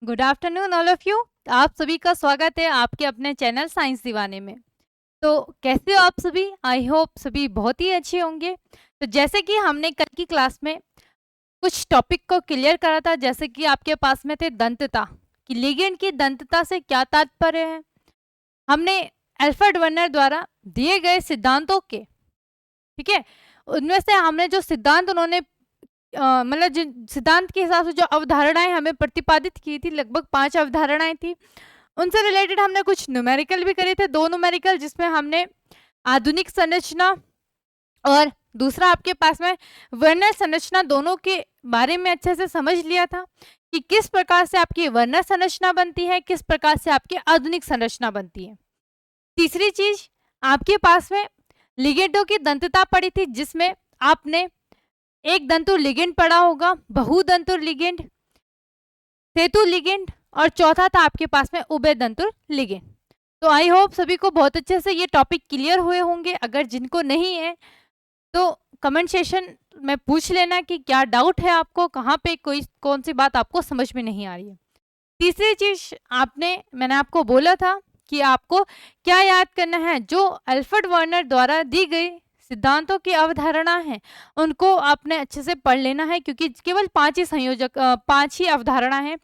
Good afternoon all of you. आप सभी का स्वागत है आपके अपने चैनल साइंस दीवाने में। तो कैसे हो आप सभी? आई होप सभी बहुत ही अच्छे होंगे। तो जैसे कि हमने कल की क्लास में कुछ टॉपिक को क्लियर करा था, जैसे कि आपके पास में थे दंतता, कि लिगेंड की दंतता से क्या तात्पर्य है। हमने एल्फ्रेड वर्नर द्वारा दिए गए सिद्धांतों के, ठीक है, उनमें से हमने जो सिद्धांत उन्होंने मतलब जिन सिद्धांत के हिसाब से जो अवधारणाएं हमें प्रतिपादित की थी, लगभग 5 अवधारणाएं थी, उनसे रिलेटेड हमने कुछ न्यूमेरिकल भी करे थे, 2 न्यूमेरिकल, जिसमें हमने आधुनिक संरचना और दूसरा आपके पास में वर्णन संरचना, दोनों के बारे में अच्छे से समझ लिया था कि किस प्रकार से आपकी वर्णन संरचना बनती है, किस प्रकार से आपकी आधुनिक संरचना बनती है। तीसरी चीज आपके पास में लिगेंडों की दंतता पड़ी थी, जिसमें आपने एक दंतुर लिगेंड पढ़ा होगा, बहुदंतुर लिगेंड, सेतु लिगेंड, और चौथा था आपके पास में उभय दंतुर लिगेंड। तो आई होप सभी को बहुत अच्छे से ये टॉपिक क्लियर हुए होंगे। अगर जिनको नहीं है तो कमेंट सेशन में पूछ लेना कि क्या डाउट है आपको, कहाँ पे कोई कौन सी बात आपको समझ में नहीं आ रही है। तीसरी चीज मैंने आपको बोला था कि आपको क्या याद करना है, जो एल्फ्रेड वर्नर द्वारा दी गई सिद्धांतों की अवधारणा है उनको आपने अच्छे से पढ़ लेना है, क्योंकि केवल 5 ही अवधारणा है,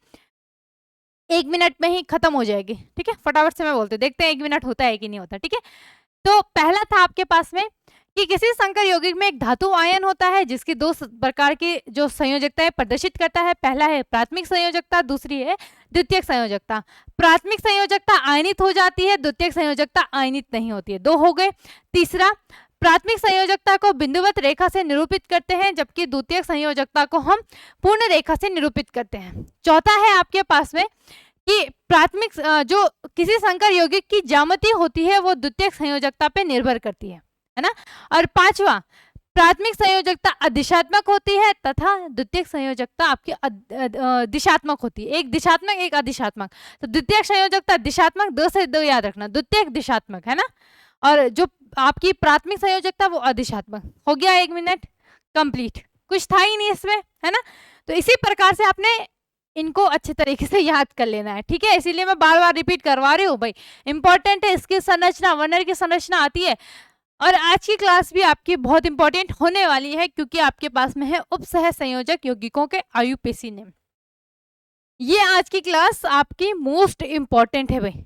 1 मिनट में ही खत्म हो जाएगी। ठीक है, फटाफट से मैं बोलते देखते हैं 1 मिनट होता है कि नहीं होता। ठीक है, तो पहला था आपके पास में कि किसी संकर यौगिक में एक धातु आयन होता है जिसकी 2 प्रकार की जो संयोजकता है प्रदर्शित करता है। पहला है प्राथमिक संयोजकता, दूसरी है द्वितीयक संयोजकता। प्राथमिक संयोजकता आयनित हो जाती है, द्वितीयक संयोजकता आयनित नहीं होती है। 2 हो गए। तीसरा, प्राथमिक संयोजकता को बिंदुवत रेखा से निरूपित करते हैं, जबकि द्वितीयक संयोजकता को हम पूर्ण रेखा से निरूपित करते हैं। चौथा है आपके पास में कि प्राथमिक जो किसी संकर यौगिक की ज्यामिति होती है वो द्वितीयक संयोजकता पे निर्भर करती है ना। और पांचवा, प्राथमिक संयोजकता अधिशात्मक होती है तथा द्वितीयक संयोजकता आपकी दिशात्मक होती है। एक दिशात्मक, एक अधिशात्मक। तो द्वितीयक संयोजकता दिशात्मक, 2 से 2 याद रखना, द्वितीयक दिशात्मक है ना, और जो आपकी प्राथमिक संयोजकता वो अधिशात्मक। हो गया 1 मिनट कंप्लीट, कुछ था ही नहीं इसमें, है ना। तो इसी प्रकार से आपने इनको अच्छे तरीके से याद कर लेना है। ठीक है, इसीलिए मैं बार बार रिपीट करवा रही हूँ भाई, इंपॉर्टेंट है। इसकी संरचना, वर्नर की संरचना आती है, और आज की क्लास भी आपकी बहुत इंपॉर्टेंट होने वाली है, क्योंकि आपके पास में है उपसह संयोजक यौगिकों के आयुपेशी नेम। ये आज की क्लास आपकी मोस्ट इंपॉर्टेंट है भाई,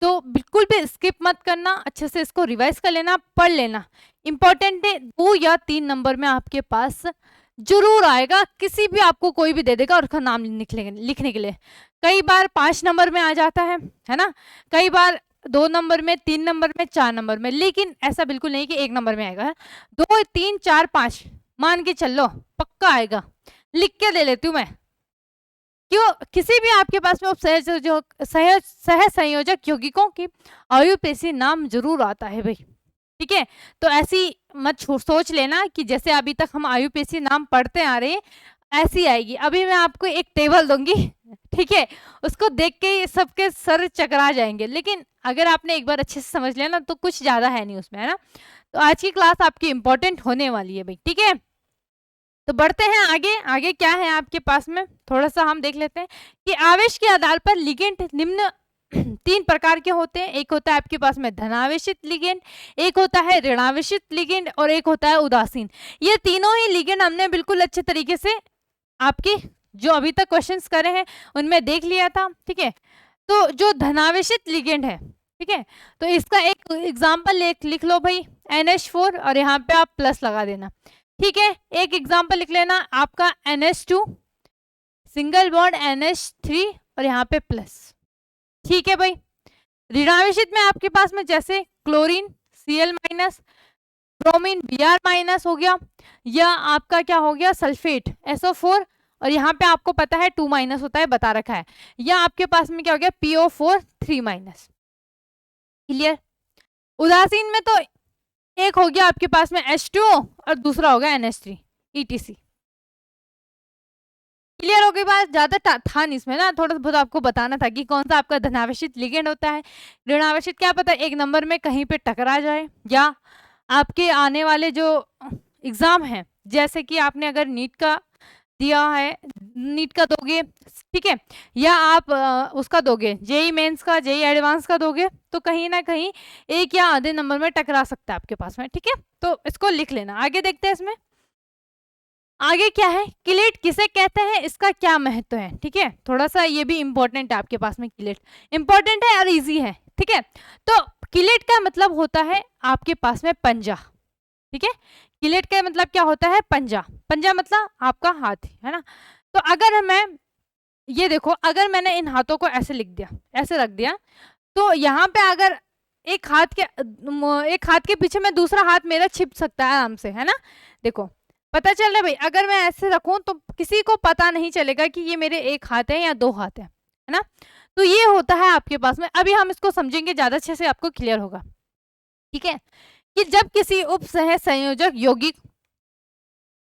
तो बिल्कुल भी स्किप मत करना, अच्छे से इसको रिवाइज कर लेना, पढ़ लेना। इंपॉर्टेंट है, 2 या 3 नंबर में आपके पास जरूर आएगा, किसी भी आपको कोई भी दे देगा और उसका नाम लिखने के लिए। कई बार 5 नंबर में आ जाता है ना, कई बार 2 नंबर में, 3 नंबर में, 4 नंबर में, लेकिन ऐसा बिल्कुल नहीं कि 1 नंबर में आएगा। 2, 3, 4, 5 मान के चल लो, पक्का आएगा। लिख के दे लेती हूँ मैं, क्यों, किसी भी आपके पास में सह संयोजक यौगिकों की आयुपेशी नाम जरूर आता है भाई। ठीक है, तो ऐसी मत सोच लेना कि जैसे अभी तक हम आयुपेशी नाम पढ़ते आ रहे हैं ऐसी आएगी। अभी मैं आपको एक टेबल दूंगी, ठीक है, उसको देख के सबके सर चकरा जाएंगे, लेकिन अगर आपने एक बार अच्छे से समझ लिया ना तो कुछ ज्यादा है नहीं उसमें, है ना। तो आज की क्लास आपकी इंपॉर्टेंट होने वाली है भाई। ठीक है, तो बढ़ते हैं आगे। आगे क्या है आपके पास में, थोड़ा सा हम देख लेते हैं कि आवेश के आधार पर लिगेंड निम्न 3 प्रकार के होते हैं। एक होता है आपके पास में धनावेशित लिगेंड, एक होता है ऋणावेशित लिगेंड, और एक होता है उदासीन। ये तीनों ही लिगेंड हमने बिल्कुल अच्छे तरीके से आपके जो अभी तक क्वेश्चंस करे हैं उनमें देख लिया था। ठीक है, तो जो धनावेशित लिगेंड है, ठीक है, तो इसका एक एग्जाम्पल लिख लो भाई, NH4, और यहाँ पे आप प्लस लगा देना। ठीक है, एक एग्जाम्पल लिख लेना आपका NH2, सिंगल बॉन्ड NH3, और यहाँ पे प्लस। ठीक है भाई, ऋणावेशित में आपके पास में जैसे क्लोरीन Cl-, ब्रोमीन Br- हो गया, या आपका क्या हो गया सल्फेट SO4, और यहाँ पे आपको पता है 2- होता है, बता रखा है, या आपके पास में क्या हो गया PO4 3-। क्लियर। उदासीन में तो एक हो गया आपके पास में H2O और दूसरा होगा NH3 ETC। क्लियर हो गई बात, ज्यादा था नहीं इसमें ना, थोड़ा बहुत आपको बताना था कि कौन सा आपका धनावेशित लिगेंड होता है। ऋणावेशित क्या पता 1 नंबर में कहीं पे टकरा जाए, या आपके आने वाले जो एग्जाम है, जैसे कि आपने अगर नीट का दिया है, नीट का दोगे, ठीक है, या आप उसका दोगे, जेई मेंस का, जेई एडवांस का दोगे, तो कहीं ना कहीं एक या आधे नंबर में टकरा सकता है आपके पास में, ठीक है। तो इसको लिख लेना। आगे देखते हैं इसमें आगे क्या है, किलेट किसे कहते हैं, इसका क्या महत्व है, ठीक है। थोड़ा सा ये भी इंपॉर्टेंट है आपके पास में, किलेट इंपॉर्टेंट है और इजी है, ठीक है। तो किलेट का मतलब होता है आपके पास में पंजा, ठीक है। किलेट का मतलब क्या होता है, पंजा। पंजा मतलब आपका हाथ, है ना। तो अगर मैं ये देखो, अगर मैंने इन हाथों को ऐसे लिख दिया, ऐसे रख दिया, तो यहाँ पे अगर एक हाथ के पीछे में दूसरा हाथ मेरा छिप सकता है आराम से, है ना। देखो पता चल रहा है भाई, अगर मैं ऐसे रखूं तो किसी को पता नहीं चलेगा कि ये मेरे एक हाथ है या दो हाथ है ना। तो ये होता है आपके पास में। अभी हम इसको समझेंगे, ज्यादा अच्छे से आपको क्लियर होगा, ठीक है। कि जब किसी उपसह संयोजक यौगिक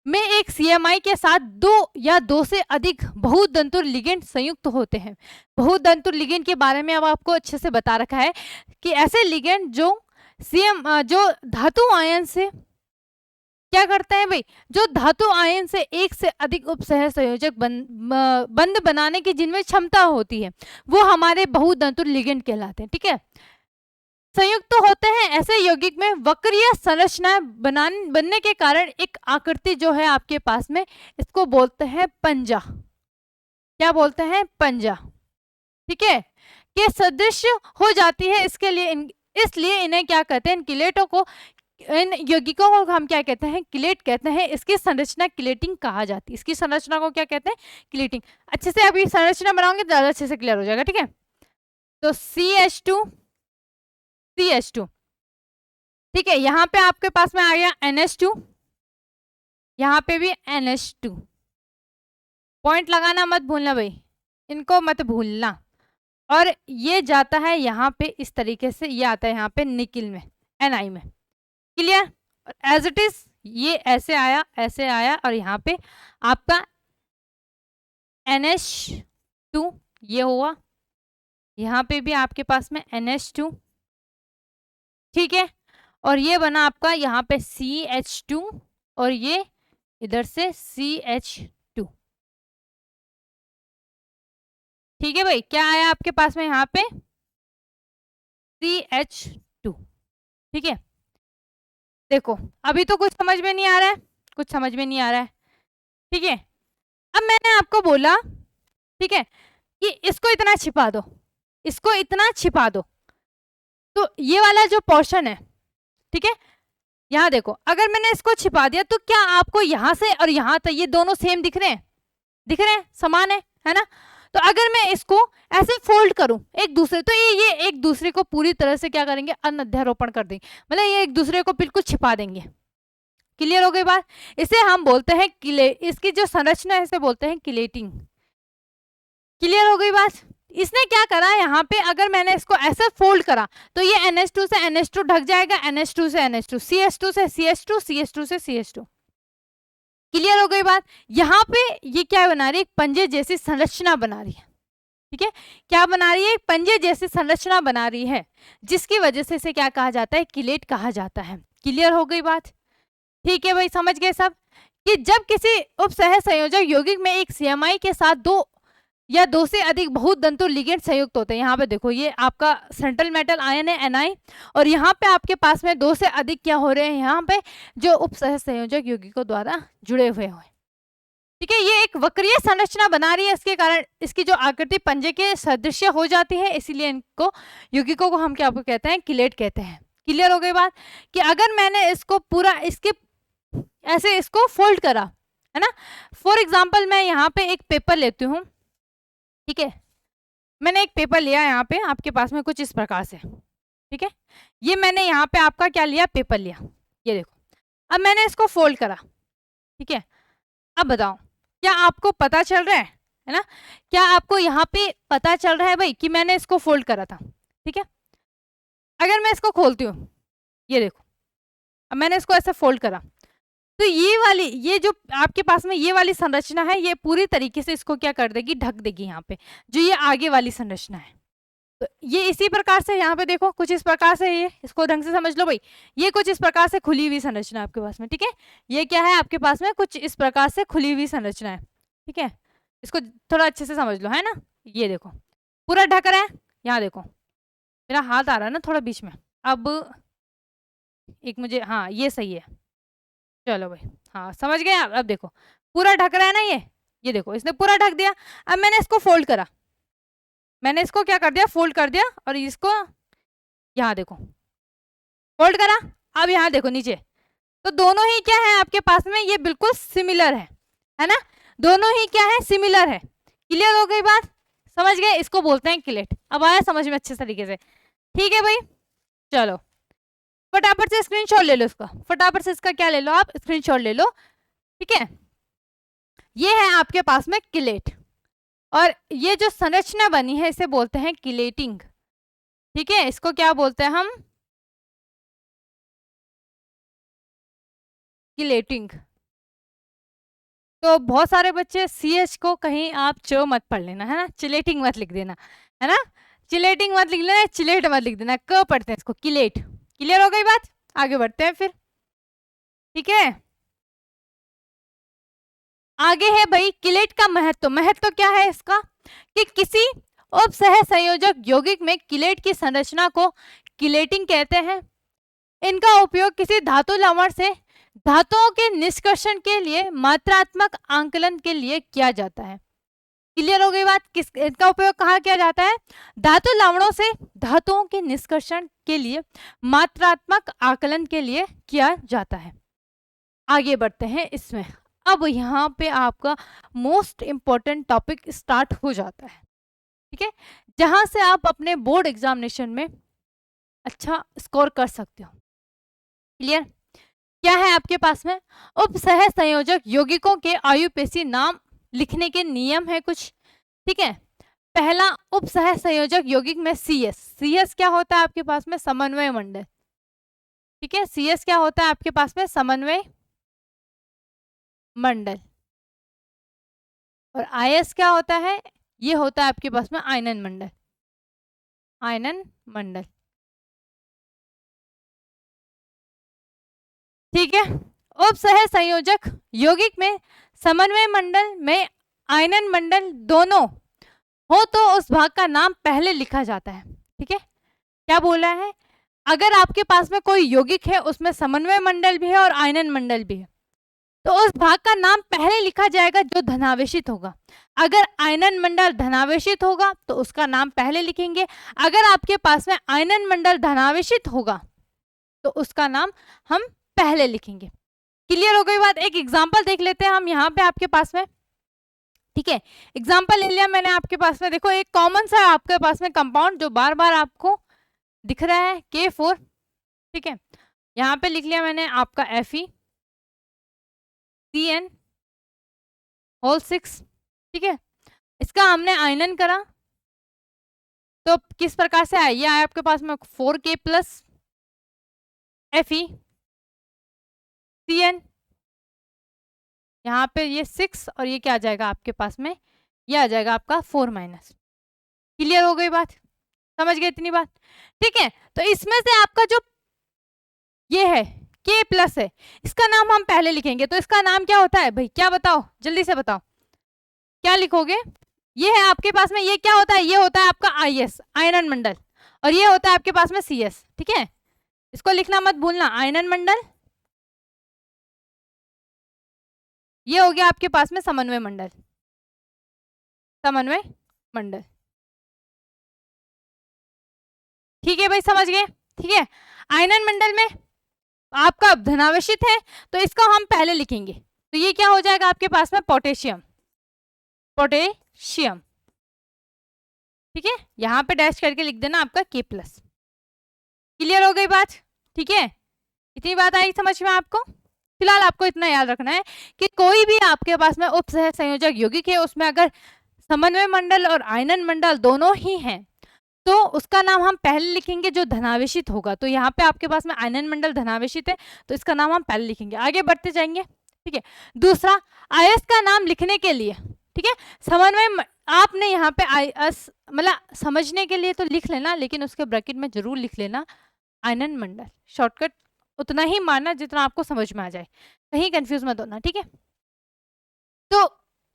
में एक सीएमआई के साथ दो या दो से अधिक बहुदंतुर लिगेंड संयुक्त होते हैं। बहुदंतुर लिगेंड के बारे में अब आपको अच्छे से बता रखा है कि ऐसे लिगेंड जो धातु आयन से क्या करते हैं भाई, जो धातु आयन से एक से अधिक उपसह संयोजक बंध बनाने की जिनमें क्षमता होती है, वो हमारे बहुदंतुर लिगेंड कहलाते हैं, ठीक है। संयुक्त तो होते हैं ऐसे यौगिक में वक्रीय संरचना बनने के कारण एक आकृति जो है आपके पास में, इसको बोलते हैं पंजा। क्या बोलते हैं, पंजा, ठीक है, के सदृश हो जाती है। इसलिए इन्हें क्या कहते हैं, इन किलेटों को, इन यौगिकों को हम क्या कहते हैं, किलेट कहते हैं। इसकी संरचना किलेटिंग कहा जाती है। इसकी संरचना को क्या कहते हैं, किलेटिंग। अच्छे से अभी संरचना बनाओगे ज्यादा अच्छे से क्लियर हो जाएगा, ठीक है। तो CH2, ठीक है, यहाँ पे आपके पास में आ गया NH2, यहाँ पे भी NH2। पॉइंट लगाना मत भूलना भाई, इनको मत भूलना। और ये जाता है यहाँ पे इस तरीके से, ये आता है यहाँ पे निकिल में, Ni में, क्लियर। एज इट इज ये ऐसे आया और यहाँ पे आपका NH2 ये हुआ, यहाँ पे भी आपके पास में NH2, ठीक है। और ये बना आपका यहाँ पे CH2 और ये इधर से CH2, ठीक है भाई। क्या आया आपके पास में यहाँ पे CH2, ठीक है। देखो अभी तो कुछ समझ में नहीं आ रहा है, कुछ समझ में नहीं आ रहा है, ठीक है। अब मैंने आपको बोला, ठीक है, कि इसको इतना छिपा दो, इसको इतना छिपा दो, तो ये वाला जो पोर्शन है, ठीक है, यहाँ देखो, अगर मैंने इसको छिपा दिया तो क्या आपको यहां से और यहां तक ये दोनों सेम दिख रहे हैं, दिख रहे हैं, समान है ना। तो अगर मैं इसको ऐसे फोल्ड करूं एक दूसरे, तो ये एक दूसरे को पूरी तरह से क्या करेंगे, अनअध्यारोपण कर देंगे, मतलब ये एक दूसरे को बिल्कुल छिपा देंगे। क्लियर हो गई बात। इसे हम बोलते हैं इसकी जो संरचना है इसे बोलते हैं किलेटिंग। क्लियर हो गई बात। इसने क्या करा, यहाँ पे अगर मैंने इसको ऐसे फोल्ड करा तो ये NH2 से NH2 ढक जाएगा, NH2 से NH2, CH2 से CH2, CH2 से CH2। क्लियर हो गई बात। यहाँ पे ये क्या बना रही है, एक पंजे जैसी संरचना बना रही है, ठीक है। क्या बना रही है, एक पंजे जैसी संरचना बना रही है, जिसकी वजह से इसे क्या कहा जाता है, किलेट कहा जाता है। क्लियर हो गई बात, ठीक है भाई, समझ गए सब। कि जब किसी उपसह संयोजक यौगिक में एक सीएमआई के साथ दो या दो से अधिक बहुदंतुर लिगेंड संयुक्त होते हैं, यहाँ पे देखो ये आपका सेंट्रल मेटल आयन है Ni, और यहाँ पे आपके पास में दो से अधिक क्या हो रहे हैं, यहाँ पे जो उपसह संयोजक यौगिकों द्वारा जुड़े हुए हैं, ठीक है। ये एक वक्रीय संरचना बना रही है, इसके कारण इसकी जो आकृति पंजे के सदृश हो जाती है, इसीलिए इनको यौगिकों को हम क्या कहते हैं, किलेट कहते हैं। क्लियर हो गई बात। कि अगर मैंने इसको पूरा इसके ऐसे इसको फोल्ड करा, है ना, फॉर एग्जाम्पल मैं यहाँ पे एक पेपर लेती हूँ, ठीक है, मैंने एक पेपर लिया यहाँ पे आपके पास में कुछ इस प्रकार से, ठीक है। ये मैंने यहाँ पे आपका क्या लिया, पेपर लिया, ये देखो। अब मैंने इसको फोल्ड करा, ठीक है। अब बताओ क्या आपको पता चल रहा है ना, क्या आपको यहाँ पे पता चल रहा है भाई कि मैंने इसको फोल्ड करा था, ठीक है। अगर मैं इसको खोलती हूँ, ये देखो, अब मैंने इसको ऐसे फोल्ड करा, तो ये जो आपके पास में ये वाली संरचना है, ये पूरी तरीके से इसको क्या कर देगी, ढक देगी। यहाँ पे जो ये आगे वाली संरचना है, तो ये इसी प्रकार से यहाँ पे देखो कुछ इस प्रकार से, ये इसको ढंग से समझ लो भाई, ये कुछ इस प्रकार से खुली हुई संरचना है आपके पास में, ठीक है। ये क्या है आपके पास में, कुछ इस प्रकार से खुली हुई संरचना है, ठीक है, इसको थोड़ा अच्छे से समझ लो, है ना। ये देखो पूरा ढक रहा है, यहाँ देखो मेरा हाथ आ रहा है ना थोड़ा बीच में। अब एक मुझे, हाँ ये सही है, चलो भाई, हाँ समझ गए आप। अब देखो पूरा ढक रहा है ना ये देखो इसने पूरा ढक दिया। अब मैंने इसको फोल्ड करा, मैंने इसको क्या कर दिया, फोल्ड कर दिया, और इसको यहाँ देखो फोल्ड करा। अब यहाँ देखो नीचे, तो दोनों ही क्या है आपके पास में, ये बिल्कुल सिमिलर है ना, दोनों ही क्या है, सिमिलर है। क्लियर हो गई बात, समझ गए, इसको बोलते हैं किलेट। अब आया समझ में अच्छे तरीके से, ठीक है भाई। चलो फटाफट से स्क्रीनशॉट ले लो इसका, फटाफट से इसका क्या ले लो आप, स्क्रीनशॉट ले लो, ठीक है। ये है आपके पास में किलेट, और ये जो संरचना बनी है इसे बोलते हैं किलेटिंग, ठीक है, इसको क्या बोलते हैं हम, किलेटिंग। तो बहुत सारे बच्चे CH को कहीं आप च मत पढ़ लेना, है ना, चिलेटिंग मत लिख देना, है ना, चिलेटिंग मत लिख लेना, चिलेट मत लिख देना, क पढ़ते हैं इसको किलेट। क्लियर हो गई बात, आगे बढ़ते हैं फिर, ठीक है। आगे है भाई किलेट का महत्व। महत्व क्या है इसका, कि किसी उपसह संयोजक यौगिक में किलेट की संरचना को किलेटिंग कहते हैं। इनका उपयोग किसी धातु लवण से धातुओं के निष्कर्षण के लिए मात्रात्मक आंकलन के लिए किया जाता है। क्लियर हो गई बात, किस इनका उपयोग कहाँ किया जाता है, धातु लवणों से धातुओं के निष्कर्षण के लिए मात्रात्मक आकलन के लिए किया जाता है। आगे बढ़ते हैं इसमें। अब यहाँ पे आपका मोस्ट इंपॉर्टेंट टॉपिक स्टार्ट हो जाता है, ठीक है, जहां से आप अपने बोर्ड एग्जामिनेशन में अच्छा स्कोर कर सकते हो। क्लियर, क्या है आपके पास में, उपसह संयोजक यौगिकों के आयुपेशी नाम लिखने के नियम है कुछ, ठीक है। पहला, उपसह संयोजक यौगिक में CS क्या होता है आपके पास में, समन्वय मंडल, ठीक है, CS क्या होता है आपके पास में, समन्वय मंडल। और IS क्या होता है, ये होता है आपके पास में आयनन मंडल, आयनन मंडल, ठीक है। उपसह संयोजक यौगिक में समन्वय मंडल में आयनन मंडल दोनों हो तो उस भाग का नाम पहले लिखा जाता है, ठीक है। क्या बोला है, अगर आपके पास में कोई यौगिक है उसमें समन्वय मंडल भी है और आयनन मंडल भी है, तो उस भाग का नाम पहले लिखा जाएगा जो धनावेशित होगा। अगर आयनन मंडल धनावेशित होगा तो उसका नाम पहले लिखेंगे, अगर आपके पास में आयनन मंडल धनावेशित होगा तो उसका नाम हम पहले लिखेंगे। क्लियर हो गई बात, एक एग्जांपल देख लेते हैं हम यहाँ पे आपके पास में, ठीक है। एग्जांपल ले लिया मैंने आपके पास में, देखो एक कॉमन सा आपके पास में कंपाउंड जो बार बार आपको दिख रहा है K4, ठीक है, यहाँ पे लिख लिया मैंने आपका FeCN6, ठीक है। इसका हमने आयनन करा तो किस प्रकार से आया, ये आया आपके पास में 4K प्लस FeCN, यहाँ पे ये 6 और ये क्या आ जाएगा आपके पास में, ये आ जाएगा आपका 4-। क्लियर हो गई बात, समझ गए इतनी बात, ठीक है। तो इसमें से आपका जो ये है K+ है, इसका नाम हम पहले लिखेंगे, तो इसका नाम क्या होता है भाई, क्या बताओ जल्दी से बताओ, क्या लिखोगे। ये है आपके पास में, ये क्या होता है, ये होता है आपका IS आयनन मंडल, और ये होता है आपके पास में CS, ठीक है। इसको लिखना मत भूलना, आयनन मंडल, ये हो गया आपके पास में समन्वय मंडल, समन्वय मंडल, ठीक है भाई, समझ गए, ठीक है। आयनन मंडल में आपका धनावेशित है तो इसको हम पहले लिखेंगे, तो ये क्या हो जाएगा आपके पास में, पोटेशियम, पोटेशियम, ठीक है, यहां पे डैश करके लिख देना आपका K+। क्लियर हो गई बात, ठीक है, इतनी बात आई समझ में आपको। फिलहाल आपको इतना याद रखना है कि कोई भी आपके पास में उपसह संयोजक यौगिक है उसमें अगर समन्वय मंडल और आयनन मंडल दोनों ही हैं तो उसका नाम हम पहले लिखेंगे जो धनावेशित होगा। तो यहाँ पे आपके पास में आयनन मंडल धनावेशित है तो इसका नाम हम पहले लिखेंगे, आगे बढ़ते जाएंगे, ठीक है। दूसरा, IS का नाम लिखने के लिए, ठीक है, समन्वय आपने यहाँ पे IS मतलब समझने के लिए तो लिख लेना, लेकिन उसके ब्रैकेट में जरूर लिख लेना आयनन मंडल, शॉर्टकट उतना ही मारना जितना आपको समझ में आ जाए, कहीं कंफ्यूज मत होना, ठीक है। तो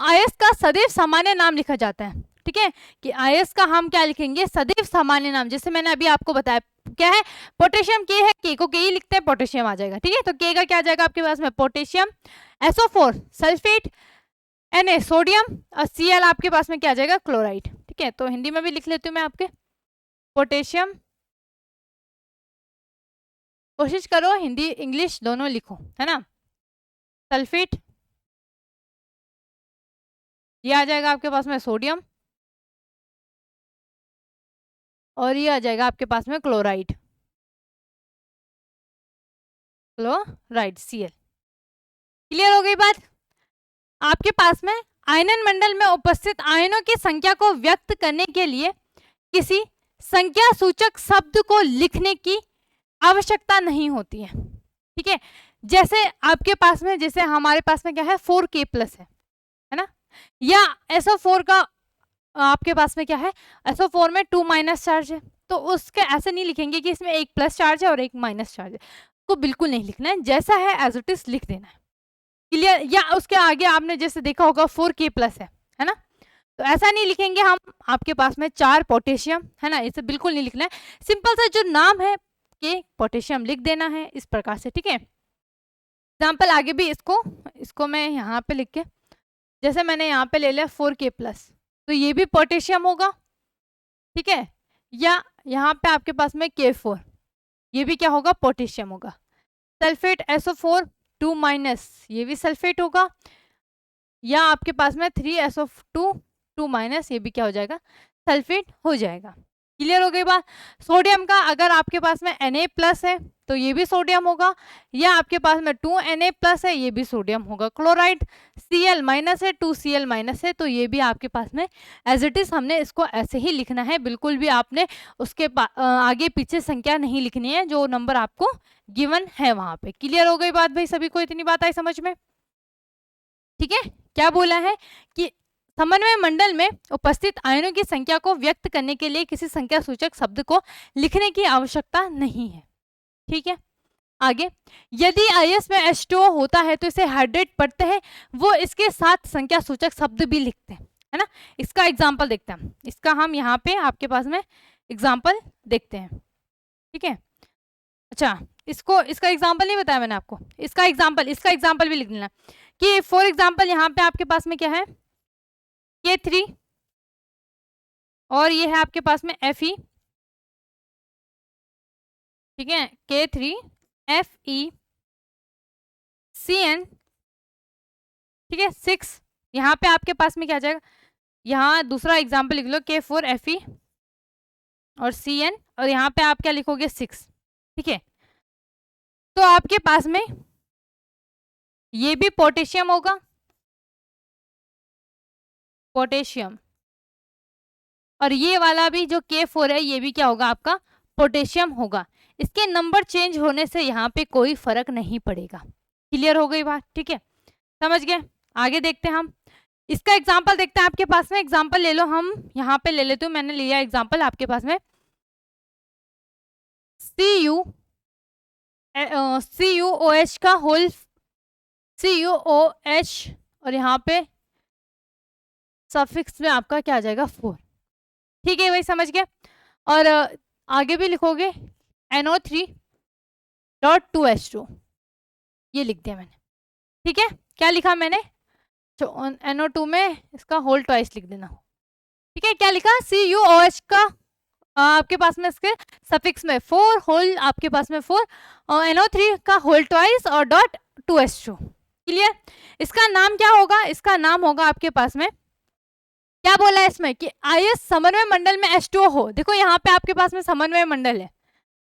आयस का सदैव सामान्य नाम लिखा जाता है, ठीक है, कि आयस का हम क्या लिखेंगे, सदैव सामान्य नाम। जैसे मैंने अभी आपको बताया क्या है, पोटेशियम के है, के को के ही लिखते हैं, पोटेशियम आ जाएगा, ठीक है। तो के का क्या आ जाएगा आपके पास में, potassium, SO4 sulphate, Na sodium, और Cl आपके पास में क्या आ जाएगा, क्लोराइड, ठीक है। तो हिंदी में भी लिख लेती हूँ मैं आपके, पोटेशियम, कोशिश करो हिंदी इंग्लिश दोनों लिखो, है ना। सल्फेट, ये आ जाएगा आपके पास में सोडियम, और ये आ जाएगा आपके पास में क्लोराइड, क्लोराइड Cl। क्लियर हो गई बात। आपके पास में आयनन मंडल में उपस्थित आयनों की संख्या को व्यक्त करने के लिए किसी संख्या सूचक शब्द को लिखने की आवश्यकता नहीं होती है, ठीक है। जैसे आपके पास में, जैसे हमारे पास में क्या है, 4K+ है ना, या SO4 का आपके पास में क्या है, SO4 में 2- चार्ज है, तो उसके ऐसे नहीं लिखेंगे कि इसमें एक प्लस चार्ज है और एक माइनस चार्ज है, को बिल्कुल नहीं लिखना है, जैसा है एज इट इज लिख देना है। क्लियर। या उसके आगे आपने जैसे देखा होगा 4K+ है ना, तो ऐसा नहीं लिखेंगे हम, आपके पास में 4 पोटेशियम है ना, इसे बिल्कुल नहीं लिखना है, सिंपल सा जो नाम है के पोटेशियम लिख देना है इस प्रकार से, ठीक है। एग्जाम्पल आगे भी इसको मैं यहाँ पे लिख के, जैसे मैंने यहाँ पे ले लिया 4K+, तो ये भी पोटेशियम होगा, ठीक है। या यहाँ पे आपके पास में K4, ये भी क्या होगा, पोटेशियम होगा। सल्फेट SO4 2-, ये भी सल्फेट होगा। या आपके पास में 3SO2 2-, ये भी क्या हो जाएगा, सल्फेट हो जाएगा। क्लियर हो गई बात। सोडियम का अगर आपके पास में Na+ है तो ये भी सोडियम होगा, या आपके पास में 2Na+ है, ये भी सोडियम होगा। क्लोराइड Cl- है, 2Cl- है, तो ये भी आपके पास में एज इट इज हमने इसको ऐसे ही लिखना है, बिल्कुल भी आपने उसके आगे पीछे संख्या नहीं लिखनी है, जो नंबर आपको गिवन है वहां पे। क्लियर हो गई बात भाई, सभी को इतनी बात आई समझ में, ठीक है। क्या बोला है कि समन्वय मंडल में उपस्थित आयनों की संख्या को व्यक्त करने के लिए किसी संख्या सूचक शब्द को लिखने की आवश्यकता नहीं है, ठीक है। आगे, यदि आयस में H2O होता है तो इसे हाइड्रेट पढ़ते हैं, वो इसके साथ संख्या सूचक शब्द भी लिखते हैं, है ना। इसका एग्जाम्पल देखते हैं, इसका हम यहाँ पे आपके पास में एग्जाम्पल देखते हैं, ठीक है। अच्छा, इसका एग्जाम्पल नहीं बताया मैंने आपको, इसका एग्जाम्पल भी लिख लेना, कि फॉर एग्जाम्पल यहाँ पे आपके पास में क्या है, K3, और ये है आपके पास में Fe, ठीक है, K3FeCN, ठीक है 6। यहाँ पे आपके पास में क्या आ जाएगा, यहाँ दूसरा एग्जाम्पल लिख लो, K4Fe और Cn, और यहाँ पे आप क्या लिखोगे 6, ठीक है। तो आपके पास में ये भी पोटेशियम होगा, पोटेशियम, और ये वाला भी जो K4 है ये भी क्या होगा, आपका पोटेशियम होगा। इसके नंबर चेंज होने से यहाँ पे कोई फर्क नहीं पड़ेगा। क्लियर हो गई बात, ठीक है, समझ गए। आगे देखते हैं हम, इसका एग्जाम्पल देखते हैं। आपके पास में एग्जाम्पल ले लो, हम यहाँ पे ले लेते हूँ, मैंने लिया एग्जाम्पल आपके पास में CuOH का होल, CuOH, और यहाँ पे सफिक्स में आपका क्या आ जाएगा 4, ठीक है भाई, समझ गए। और आगे भी लिखोगे NO3.2H2, ये लिख दिया मैंने, ठीक है। क्या लिखा मैंने, NO2 में इसका होल ट्वाइस लिख देना, ठीक है। क्या लिखा, CuOH का आपके पास में इसके सफिक्स में 4, होल आपके पास में 4, और NO3 का होल ट्वाइस और .2H2। क्लियर। इसका नाम क्या होगा, इसका नाम होगा आपके पास में, क्या बोला है इसमें, कि आयस समन्वय मंडल में H2O हो। देखो यहाँ पे आपके पास में समन्वय मंडल है,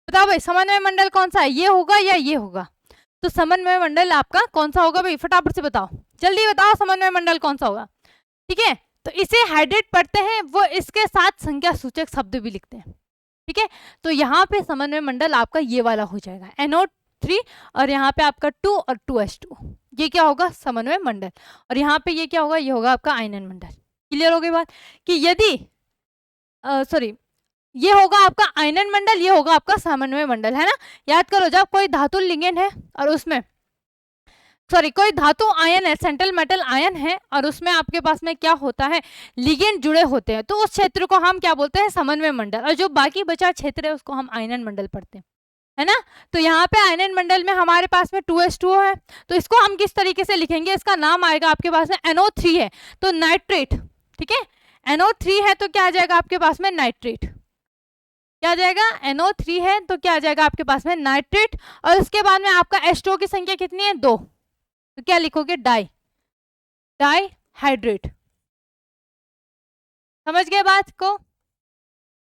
बताओ भाई समन्वय मंडल कौन सा है, ये होगा या ये होगा। तो समन्वय मंडल आपका कौन सा होगा भाई, फटाफट से बताओ, जल्दी बताओ, समन्वय मंडल कौन सा होगा, ठीक है। तो इसे हाइड्रेट पढ़ते हैं, वो इसके साथ संख्या सूचक शब्द भी लिखते हैं, ठीक है। तो यहाँ पे समन्वय मंडल आपका ये वाला हो जाएगा, NO3, और यहाँ पे आपका 2 और 2H2, ये क्या होगा, समन्वय मंडल। और यहाँ पे ये क्या होगा, ये होगा आपका आयनन मंडल। क्लियर हो गई बात, कि यदि सॉरी, ये होगा आपका आयनन मंडल, ये होगा आपका समन्वय मंडल, है ना। याद करो, जब कोई धातु लिगेंड है और उसमें सॉरी कोई धातु आयन है, सेंट्रल मेटल आयन है, और उसमें आपके पास में क्या होता है, लिगेंड जुड़े होते हैं, तो उस क्षेत्र को हम क्या बोलते हैं, समन्वय मंडल। और जो बाकी बचा क्षेत्र है उसको हम आयनन मंडल पढ़ते हैं, है ना। तो यहाँ पे आयनन मंडल में हमारे पास में 2s2 है, तो इसको हम किस तरीके से लिखेंगे, इसका नाम आएगा आपके पास में NO3 है तो नाइट्रेट, ठीक है। NO3 है तो क्या आ जाएगा आपके पास में, नाइट्रेट। क्या आ जाएगा, NO3 है तो क्या आ जाएगा आपके पास में, नाइट्रेट। और उसके बाद में आपका H2O की संख्या कितनी है, 2, तो क्या लिखोगे, डाई हाइड्रेट। समझ गए बात को,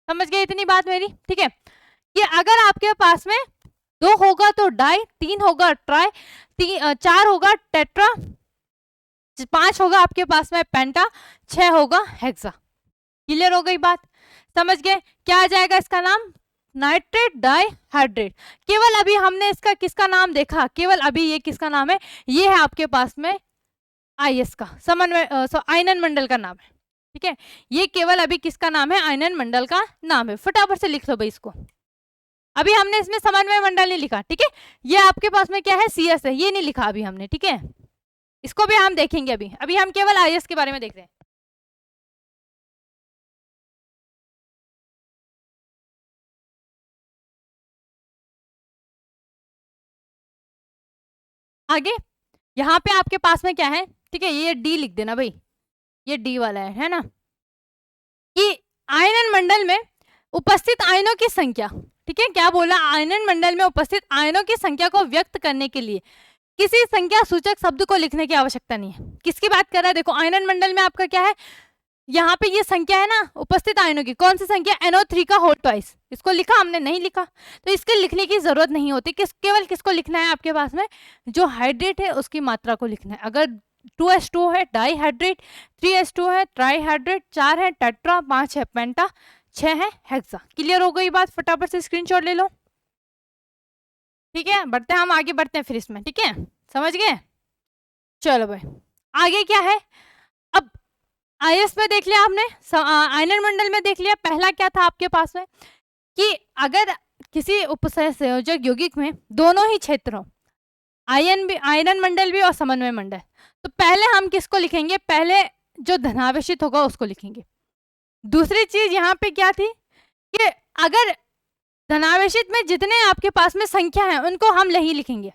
समझ गए इतनी बात मेरी, ठीक है। कि अगर आपके पास में 2 होगा तो डाई, 3 होगा ट्राई, 4 होगा टेट्रा, 5 होगा आपके पास में पेंटा, 6 होगा हेक्सा। क्लियर हो गई बात, समझ गए। क्या आ जाएगा इसका नाम, नाइट्रेट डाई हाइड्रेट। केवल अभी हमने इसका किसका नाम देखा, केवल अभी ये किसका नाम है, ये है आपके पास में IS का समन्वय आयनन मंडल का नाम है, ठीक है। ये केवल अभी किसका नाम है, आयनन मंडल का नाम है। फटाफट से लिख लो भाई इसको। अभी हमने इसमें समन्वय मंडल नहीं लिखा, ठीक है। ये आपके पास में क्या है, CS है, ये नहीं लिखा अभी हमने, ठीक है। इसको भी हम देखेंगे, अभी अभी हम केवल IS के बारे में देख रहे हैं। आगे यहाँ पे आपके पास में क्या है, ठीक है, ये D लिख देना भाई, ये D वाला है ना। कि आयनन मंडल में उपस्थित आयनों की संख्या, ठीक है, क्या बोला, आयनन मंडल में उपस्थित आयनों की संख्या को व्यक्त करने के लिए किसी संख्या सूचक शब्द को लिखने की आवश्यकता नहीं है। किसकी बात कर रहा है, देखो आयनन मंडल में आपका क्या है, यहाँ पे ये संख्या है ना उपस्थित आयनों की, कौन सी संख्या, NO3 का होल ट्वाइस। इसको लिखा हमने, नहीं लिखा, तो इसके लिखने की जरूरत नहीं होती। केवल किसको लिखना है आपके पास में, जो हाइड्रेट है उसकी मात्रा को लिखना है। अगर 2s2 है डाई हाइड्रेट, 3s2 है ट्राई हाइड्रेट, 4 है टेट्रा, 5 है पेंटा, 6 है हेक्सा। क्लियर हो गई बात, फटाफट से स्क्रीनशॉट ले लो, ठीक है। बढ़ते हैं हम आगे, बढ़ते हैं फिर इसमें, ठीक है, समझ गए। चलो भाई आगे क्या है, अब IS में देख लिया आपने, आयनन मंडल में देख लिया। पहला क्या था आपके पास में, कि अगर किसी उपसय संयोजक यौगिक में दोनों ही क्षेत्र हो, आयन भी, आयनन मंडल भी और समन्वय मंडल, तो पहले हम किसको लिखेंगे, पहले जो धनावेशित होगा उसको लिखेंगे। दूसरी चीज यहाँ पे क्या थी, कि अगर धनावेशित में जितने आपके पास में संख्या है उनको हम नहीं लिखेंगे,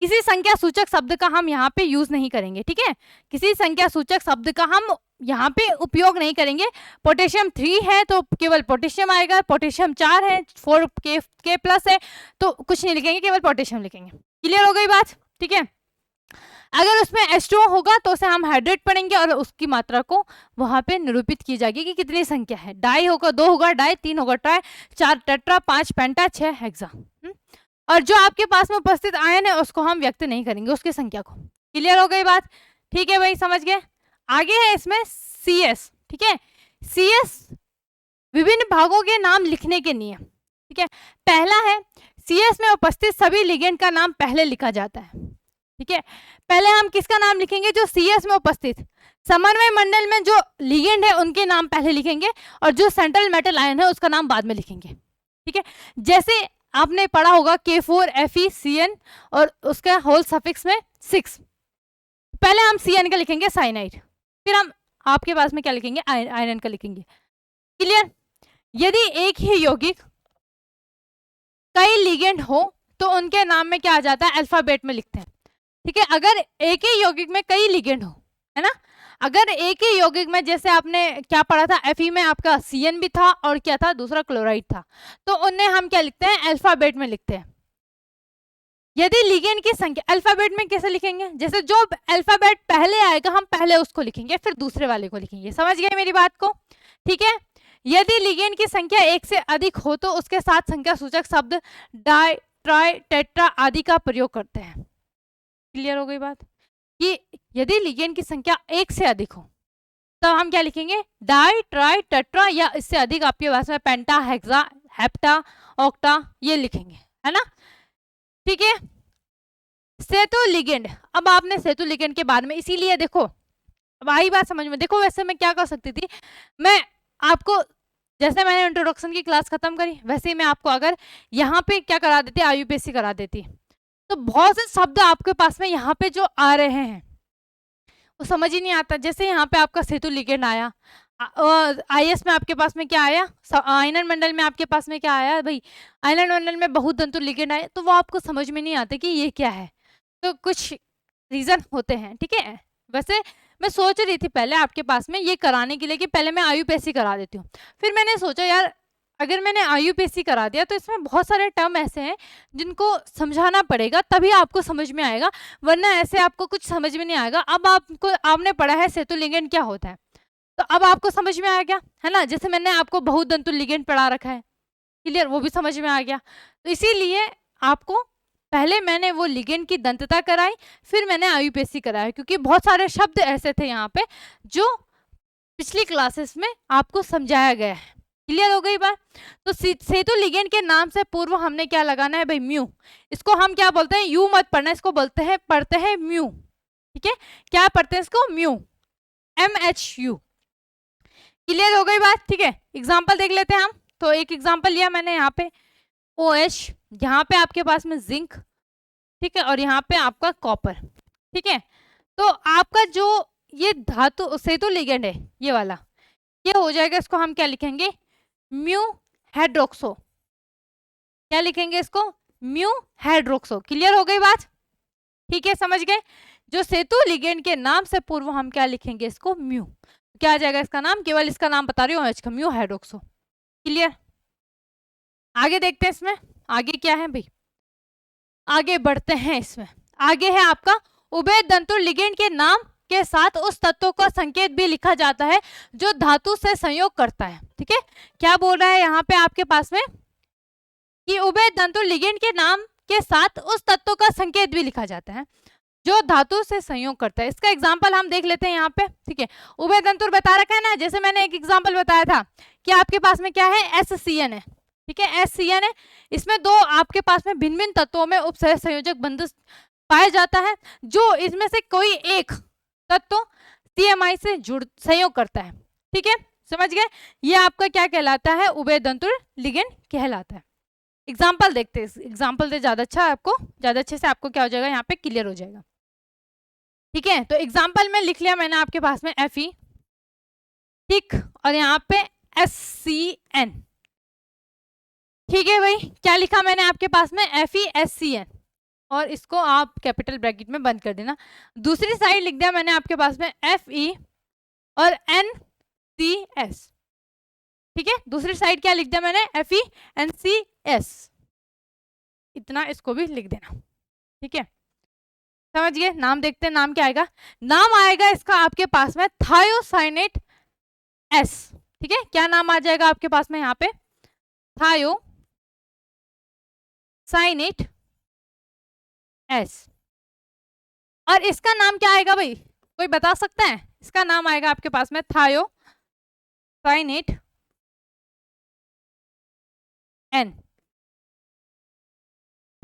किसी संख्या सूचक शब्द का हम यहाँ पे यूज नहीं करेंगे, ठीक है। किसी संख्या सूचक शब्द का हम यहाँ पे उपयोग नहीं करेंगे। पोटेशियम 3 है तो केवल पोटेशियम आएगा, पोटेशियम 4 है, 4 के प्लस है, तो कुछ नहीं लिखेंगे, केवल पोटेशियम लिखेंगे। क्लियर हो गई बात, ठीक है। अगर उसमें H2O होगा तो उसे हम हाइड्रेट पढ़ेंगे और उसकी मात्रा को वहां पे निरूपित की जाएगी कि कितनी संख्या है। डाई होगा, 2 होगा डाई, 3 होगा ट्राई, 4 टेट्रा, 5 पेंटा, 6 हेक्सा। और जो आपके पास में उपस्थित आयन है उसको हम व्यक्त नहीं करेंगे, उसकी संख्या को। क्लियर हो गई बात, ठीक है भाई, समझ गए। आगे है इसमें CS, ठीक है। CS विभिन्न भागों के नाम लिखने के नियम, ठीक है। पहला है, CS में उपस्थित सभी लिगेंड का नाम पहले लिखा जाता है, ठीक है। पहले हम किसका नाम लिखेंगे, जो CS में उपस्थित समन्वय मंडल में जो लिगेंड है उनके नाम पहले लिखेंगे, और जो सेंट्रल मेटल आयन है उसका नाम बाद में लिखेंगे, ठीक है। जैसे आपने पढ़ा होगा K4FeCN और उसका होल सफिक्स में 6, पहले हम CN का लिखेंगे साइनाइड, फिर हम आपके पास में क्या लिखेंगे, आयरन का लिखेंगे। क्लियर। यदि एक ही यौगिक कई लिगेंड हो तो उनके नाम में क्या आ जाता है, अल्फाबेट में लिखते हैं, ठीक है। अगर एक ही यौगिक में कई लिगेंड हो, है ना, अगर एक ही यौगिक में, जैसे आपने क्या पढ़ा था, Fe में आपका CN भी था और क्या था, दूसरा क्लोराइड था, तो उन्हें हम क्या लिखते हैं, अल्फाबेट में लिखते हैं। यदि लिगेंड की संख्या, अल्फाबेट में कैसे लिखेंगे, जैसे जो अल्फाबेट पहले आएगा हम पहले उसको लिखेंगे फिर दूसरे वाले को लिखेंगे। समझ गए मेरी बात को, ठीक है। यदि लिगेंड की संख्या 1 से अधिक हो तो उसके साथ संख्या सूचक शब्द डाई, ट्राई, टेट्रा आदि का प्रयोग करते हैं। क्लियर हो गई बात, कि यदि लिगेंड की संख्या 1 से अधिक हो तब हम क्या लिखेंगे, डाई, ट्राई, टेट्रा, या इससे अधिक आपके पास में पेंटा, हेक्सा, हेप्टा, ऑक्टा, ये लिखेंगे, है ना, ठीक है। सेतु लिगेंड, अब आपने सेतु लिगेंड के बारे में, इसीलिए देखो अब आई बात समझ में। देखो वैसे मैं क्या कर सकती थी, मैं आपको जैसे मैंने इंट्रोडक्शन की क्लास खत्म करी वैसे ही मैं आपको अगर यहाँ पे क्या करा देती, IUPAC करा देती, तो बहुत से शब्द आपके पास में यहाँ पे जो आ रहे हैं वो समझ ही नहीं आता। जैसे यहाँ पे आपका सेतु लिगेंड आया, आईएस में आपके पास में क्या आया, आयनन मंडल में आपके पास में क्या आया भाई, आयनन मंडल में बहुतंतु लिगेंड आए, तो वो आपको समझ में नहीं आते कि ये क्या है। तो कुछ रीजन होते हैं, ठीक है। वैसे मैं सोच रही थी पहले आपके पास में ये कराने के लिए कि पहले मैं आयुपेसी करा देती हूँ, फिर मैंने सोचा यार अगर मैंने आयुपेसी करा दिया तो इसमें बहुत सारे टर्म ऐसे हैं जिनको समझाना पड़ेगा, तभी आपको समझ में आएगा, वरना ऐसे आपको कुछ समझ में नहीं आएगा। अब आपने पढ़ा है सेतु लिगेंड क्या होता है, तो अब आपको समझ में आ गया है ना। जैसे मैंने आपको बहुदंतु लिगेंड पढ़ा रखा है, क्लियर, वो भी समझ में आ गया। तो इसीलिए आपको पहले मैंने वो लिगेंड की दंतता कराई, फिर मैंने आयुपेसी कराया, क्योंकि बहुत सारे शब्द ऐसे थे यहाँ पे जो पिछली क्लासेस में आपको समझाया गया है। क्लियर हो गई बात। तो सेतु लिगेंड के नाम से पूर्व हमने क्या लगाना है भाई, म्यू। इसको हम क्या बोलते हैं, यू मत पढ़ना, इसको पढ़ते हैं म्यू, ठीक है। क्या पढ़ते हैं इसको, म्यू, MHU। क्लियर हो गई बात, ठीक है। एग्जाम्पल देख लेते हैं हम। तो एक एग्जाम्पल लिया मैंने यहाँ पे OH, यहाँ पे आपके पास में जिंक, ठीक है, और यहाँ पे आपका कॉपर, ठीक है। तो आपका जो ये धातु सेतु लिगेंड है ये वाला, ये हो जाएगा, इसको हम क्या लिखेंगे, म्यू हाइड्रोक्सो। क्या लिखेंगे इसको, म्यू हाइड्रोक्सो। क्लियर हो गई बात, ठीक है, समझ गए। जो सेतु लिगेंड के नाम से पूर्व हम क्या लिखेंगे इसको, म्यू। क्या आ जाएगा इसका नाम, केवल इसका नाम बता रही हूँ, इसका म्यू हाइड्रोक्सो। क्लियर। आगे देखते हैं इसमें आगे क्या है भाई, आगे बढ़ते हैं। इसमें आगे है आपका उभय दंतु लिगेंड के नाम के साथ उस तत्व का संकेत भी लिखा जाता है जो धातु से संयोग करता है, ठीक है। क्या बोल रहा है यहाँ पे आपके पास में कि उभय दंतु लिगेंड के नाम के साथ उस तत्व का संकेत भी लिखा जाता है जो धातु से संयोग करता है। इसका एग्जांपल हम देख लेते हैं यहाँ पे, ठीक है। उभय दंतुर बता रखा है ना, जैसे मैंने एक एग्जांपल बताया था कि आपके पास में क्या है, SCN है, ठीक है, SCN है। इसमें दो आपके पास में भिन्न भिन्न तत्वों में उपसह संयोजक बंधु पाया जाता है, जो इसमें से कोई एक तत्व CMI से संयोग करता है, ठीक है, समझ गए। ये आपका क्या कहलाता है, उभय दंतुर लिगेंड कहलाता है। एग्जाम्पल देखते हैं, एग्जाम्पल दे ज्यादा अच्छा, आपको ज्यादा अच्छे से आपको क्या हो जाएगा यहाँ पे क्लियर हो जाएगा, ठीक है। तो एग्जाम्पल में लिख लिया मैंने आपके पास में Fe, ठीक, और यहाँ पे SCN, ठीक है भाई। क्या लिखा मैंने आपके पास में, FeSCN, और इसको आप कैपिटल ब्रैकेट में बंद कर देना। दूसरी साइड लिख दिया मैंने आपके पास में Fe और NCS, ठीक है। दूसरी साइड क्या लिख दिया मैंने, FeNCS, इतना इसको भी लिख देना, ठीक है, समझ गए। नाम देखते हैं, नाम क्या आएगा, नाम आएगा इसका आपके पास में थायोसाइनेट S, ठीक है। क्या नाम आ जाएगा आपके पास में यहाँ पे, थायोसाइनेट S। और इसका नाम क्या आएगा भाई, कोई बता सकता है, इसका नाम आएगा आपके पास में थायोसाइनेट N,